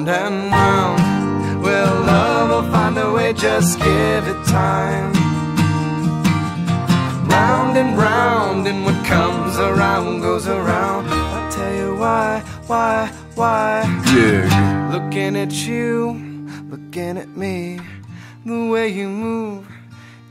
round and round. Well, love will find a way, just give it time. Round and round, and what comes around goes around. I'll tell you why. Dig. Looking at you, looking at me, the way you move,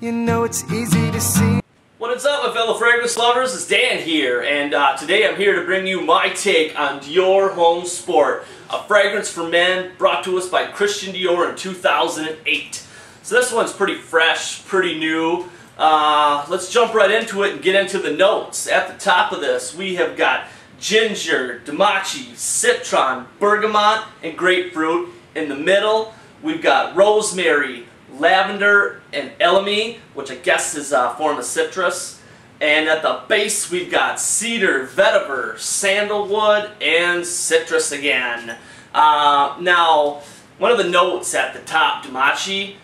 you know it's easy to see. What is up, my fellow fragrance lovers? It's Dan here, and today I'm here to bring you my take on Dior Homme Sport, a fragrance for men brought to us by Christian Dior in 2008. So this one's pretty fresh, pretty new. Let's jump right into it and get into the notes. At the top of this, we have got ginger, damachi, citron, bergamot, and grapefruit. In the middle, we've got rosemary, lavender, and elemi, which I guess is a form of citrus. And at the base, we've got cedar, vetiver, sandalwood, and citrus again. Now, one of the notes at the top, damachi,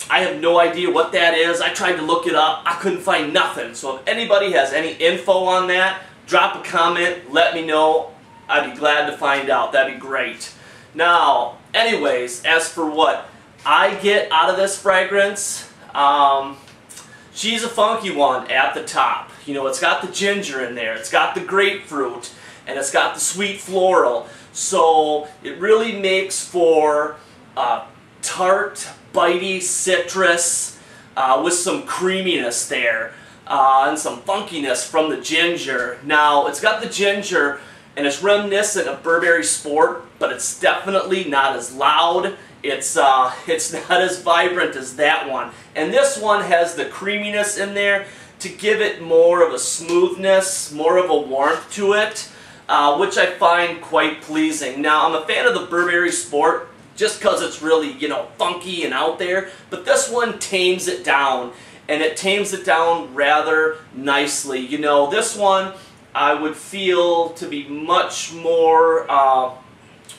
I have no idea what that is. I tried to look it up. I couldn't find nothing. So if anybody has any info on that, drop a comment, let me know. I'd be glad to find out. That'd be great. Now, anyways, as for what I get out of this fragrance, she's a funky one at the top. You know, it's got the ginger in there, it's got the grapefruit, and it's got the sweet floral. So it really makes for tart, bitey citrus with some creaminess there. And some funkiness from the ginger. Now, it's got the ginger, and it's reminiscent of Burberry Sport, but it's definitely not as loud. It's not as vibrant as that one. And this one has the creaminess in there to give it more of a smoothness, more of a warmth to it, which I find quite pleasing. Now, I'm a fan of the Burberry Sport just because it's really, you know, funky and out there, but this one tames it down. And it tames it down rather nicely. You know, this one I would feel to be much more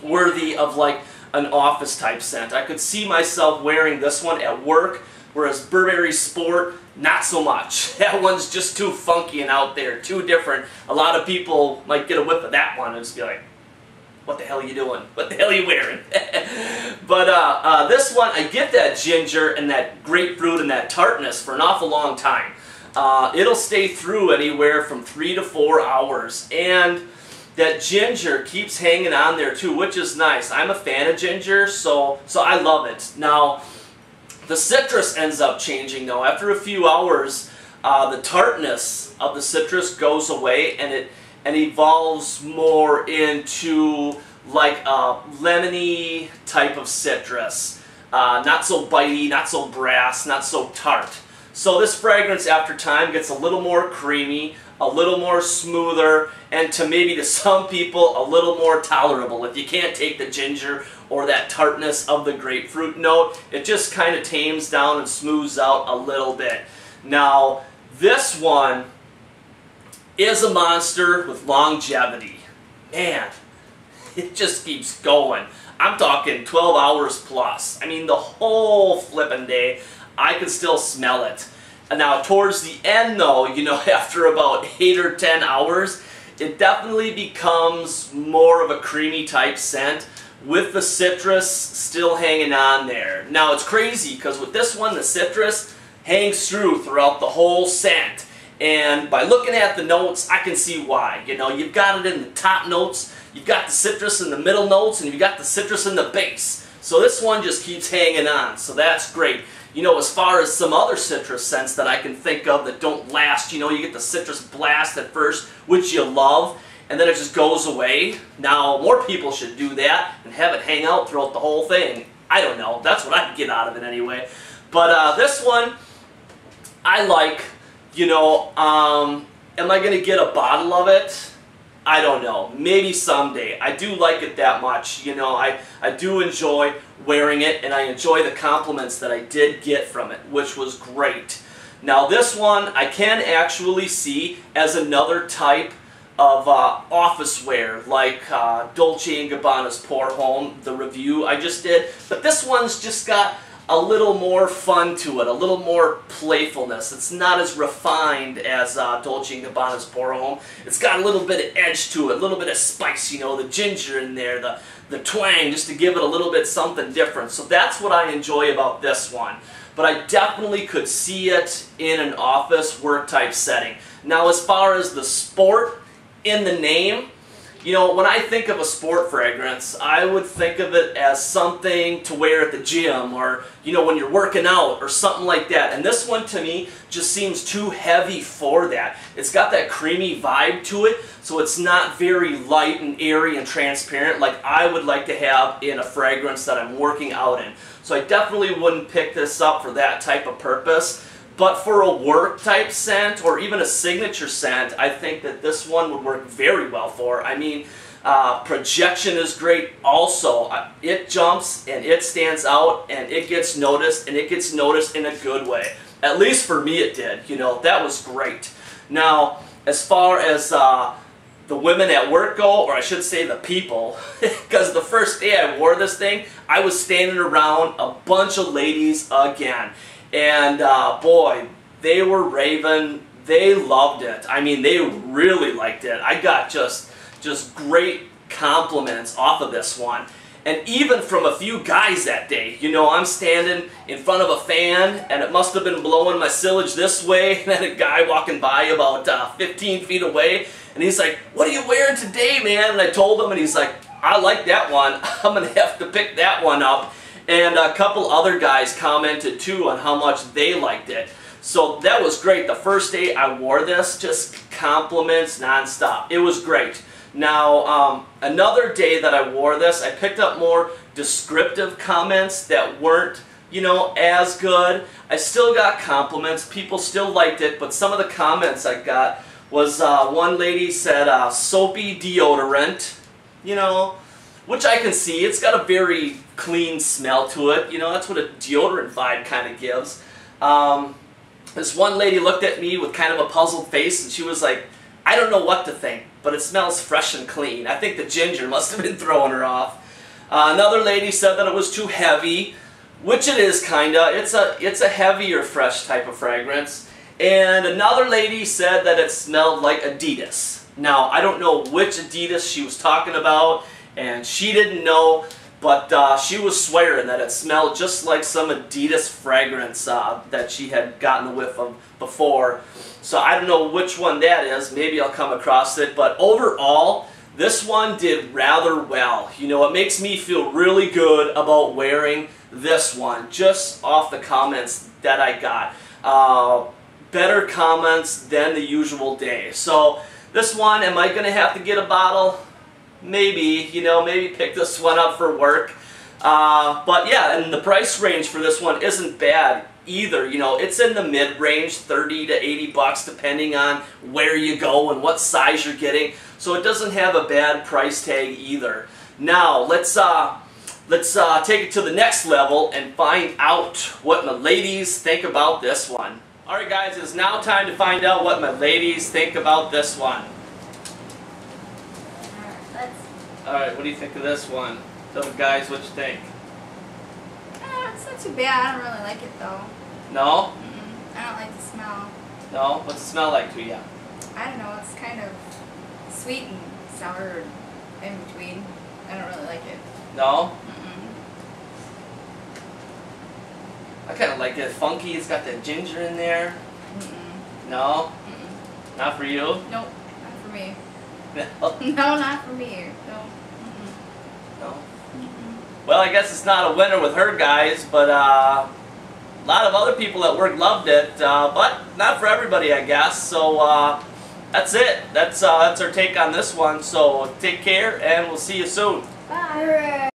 worthy of like an office type scent. I could see myself wearing this one at work, whereas Burberry Sport, not so much. That one's just too funky and out there, too different. A lot of people might get a whiff of that one and just be like, what the hell are you doing? What the hell are you wearing? But this one, I get that ginger and that grapefruit and that tartness for an awful long time. It'll stay through anywhere from 3 to 4 hours. And that ginger keeps hanging on there too, which is nice. I'm a fan of ginger, so I love it. Now, the citrus ends up changing though. After a few hours, the tartness of the citrus goes away and it evolves more into like a lemony type of citrus. Not so bitey, not so brass, not so tart. So this fragrance after time gets a little more creamy, a little more smoother, and maybe to some people a little more tolerable. If you can't take the ginger or that tartness of the grapefruit note, it just kind of tames down and smooths out a little bit. Now, this one is a monster with longevity. Man, it just keeps going. I'm talking 12 hours plus. I mean, the whole flippin' day, I can still smell it. And now, towards the end though, you know, after about 8 or 10 hours, it definitely becomes more of a creamy type scent with the citrus still hanging on there. Now, it's crazy because with this one, the citrus hangs throughout the whole scent. And by looking at the notes, I can see why. You know, you've got it in the top notes, you've got the citrus in the middle notes, and you've got the citrus in the base. So this one just keeps hanging on, so that's great. You know, as far as some other citrus scents that I can think of that don't last, you know, you get the citrus blast at first, which you love, and then it just goes away. Now, more people should do that and have it hang out throughout the whole thing. I don't know, that's what I'd get out of it anyway. But this one, I like. You know, am I going to get a bottle of it? I don't know. Maybe someday. I do like it that much. You know, I do enjoy wearing it, and I enjoy the compliments that I did get from it, which was great. Now, this one I can actually see as another type of office wear, like Dolce & Gabbana's Pour Homme, the review I just did. But this one's just got a little more fun to it, a little more playfulness. It's not as refined as Dolce & Gabbana's Pour Homme. It's got a little bit of edge to it, a little bit of spice, you know, the ginger in there, the twang, just to give it a little bit something different. So that's what I enjoy about this one. But I definitely could see it in an office work type setting. Now, as far as the sport in the name, you know, when I think of a sport fragrance, I would think of it as something to wear at the gym, or, you know, when you're working out or something like that. And this one to me just seems too heavy for that. It's got that creamy vibe to it, so it's not very light and airy and transparent like I would like to have in a fragrance that I'm working out in. So I definitely wouldn't pick this up for that type of purpose. But for a work type scent, or even a signature scent, I think that this one would work very well for. I mean, projection is great also. It jumps and it stands out and it gets noticed, and it gets noticed in a good way. At least for me it did. You know, that was great. Now, as far as the women at work go, or I should say the people, because the first day I wore this thing, I was standing around a bunch of ladies again. And boy, they were raving. They loved it. I mean, they really liked it. I got just great compliments off of this one. And even from a few guys that day. You know, I'm standing in front of a fan, and it must have been blowing my sillage this way, and then a guy walking by about 15 feet away, and he's like, "What are you wearing today, man?" And I told him, and he's like, "I like that one. I'm going to have to pick that one up." And a couple other guys commented too on how much they liked it. So that was great. The first day I wore this, just compliments nonstop. It was great. Now, another day that I wore this, I picked up more descriptive comments that weren't, you know, as good. I still got compliments. People still liked it, but some of the comments I got was one lady said soapy deodorant, you know, which I can see. It's got a very clean smell to it. You know, that's what a deodorant vibe kind of gives. This one lady looked at me with kind of a puzzled face, and she was like, "I don't know what to think, but it smells fresh and clean." I think the ginger must have been throwing her off. Another lady said that it was too heavy, which it is kinda. It's a heavier fresh type of fragrance. And another lady said that it smelled like Adidas. Now, I don't know which Adidas she was talking about, and she didn't know, but she was swearing that it smelled just like some Adidas fragrance that she had gotten a whiff of before. So I don't know which one that is. Maybe I'll come across it. But overall, this one did rather well. You know, it makes me feel really good about wearing this one, just off the comments that I got. Better comments than the usual day. So this one, am I going to have to get a bottle? Maybe, you know, maybe pick this one up for work. But yeah, and the price range for this one isn't bad either. You know, it's in the mid-range, 30 to 80 bucks, depending on where you go and what size you're getting. So it doesn't have a bad price tag either. Now, let's take it to the next level and find out what my ladies think about this one. Alright guys, it's now time to find out what my ladies think about this one. Alright, what do you think of this one? Tell the guys what you think. It's not too bad. I don't really like it though. No? I don't like the smell. No? What's it smell like to you? I don't know. It's kind of sweet and sour in between. I don't really like it. No? I kind of like it. Funky. It's got that ginger in there. No? Not for you? Nope. Not for me. No? No, not for me. No. No? Well, I guess it's not a winner with her, guys, but a lot of other people at work loved it, but not for everybody, I guess. So that's it. That's our take on this one. So take care, and we'll see you soon. Bye.